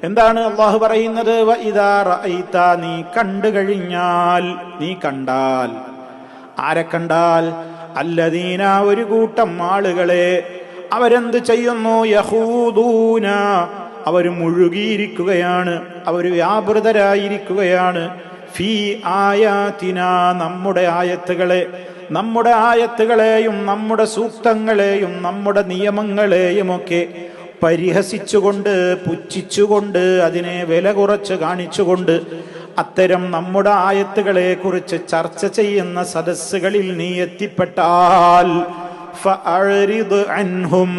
എന്താണ് അള്ളാഹു പറയുന്നത്? വഇദാ റഅയ്ത, നീ കണ്ടു കഴിഞ്ഞാൽ, നീ കണ്ടാൽ. ആരെ കണ്ടാൽ? അല്ലദീന, ഒരു കൂട്ടം ആളുകളെ. അവരെന്ത് ചെയ്യുന്നു? യഖൂദൂന, അവർ മുഴുകിയിരിക്കുകയാണ്, അവർ വ്യാപൃതരായിരിക്കുകയാണ്. ഫീ ആയാതിന, നമ്മുടെ ആയത്തുകളെ, നമ്മുടെ ആയത്തുകളെയും നമ്മുടെ സൂക്തങ്ങളെയും നമ്മുടെ നിയമങ്ങളെയുമൊക്കെ പരിഹസിച്ചുകൊണ്ട്, പുച്ഛിച്ചുകൊണ്ട്, അതിനെ വില കുറച്ച് കാണിച്ചുകൊണ്ട്, അത്തരം നമ്മുടെ ആയത്തുകളെ കുറിച്ച് ചർച്ച ചെയ്യുന്ന സദസ്സുകളിൽ നീ എത്തിപ്പെട്ടാൽ ഫഅരിദ് അൻഹും,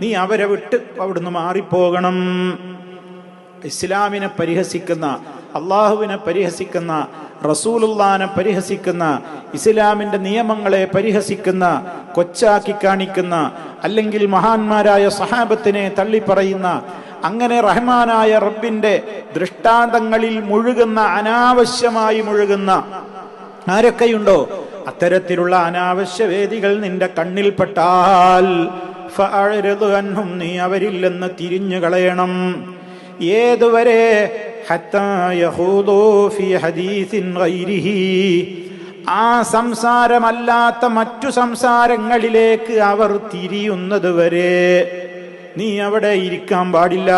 നീ അവരെ വിട്ട് അവിടുന്ന് മാറിപ്പോകണം. ഇസ്ലാമിനെ പരിഹസിക്കുന്ന, അള്ളാഹുവിനെ പരിഹസിക്കുന്ന, റസൂലുള്ളാഹിനെ പരിഹസിക്കുന്ന, ഇസ്ലാമിന്റെ നിയമങ്ങളെ പരിഹസിക്കുന്ന, കൊച്ചാക്കി കാണിക്കുന്ന, അല്ലെങ്കിൽ മഹാന്മാരായ സഹാബത്തിനെ തള്ളിപ്പറയുന്ന, അങ്ങനെ റഹ്മാനായ റബ്ബിന്റെ ദൃഷ്ടാന്തങ്ങളിൽ മുഴുകുന്ന, അനാവശ്യമായി മുഴുകുന്ന ആരൊക്കെയുണ്ടോ, അത്തരത്തിലുള്ള അനാവശ്യ വേദികൾ നിന്റെ കണ്ണിൽപ്പെട്ടാൽ ഫഅരിദ് അൻഹും, നീ അവരിൽ നിന്ന് തിരിഞ്ഞു കളയണം. ഏതുവരെ? ഹത്താ യഖൂദൂ ഫീ ഹദീസിൻ ഗൈരിഹി, ആ സംസാരമല്ലാത്ത മറ്റു സംസാരങ്ങളിലേക്ക് അവർ തിരിയുന്നത് വരെ നീ അവിടെ ഇരിക്കാൻ പാടില്ല.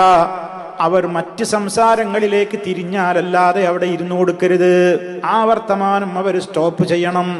അവർ മറ്റ് സംസാരങ്ങളിലേക്ക് തിരിഞ്ഞാലല്ലാതെ അവിടെ ഇരുന്നു കൊടുക്കരുത്. ആ വർത്തമാനം അവർ സ്റ്റോപ്പ് ചെയ്യണം.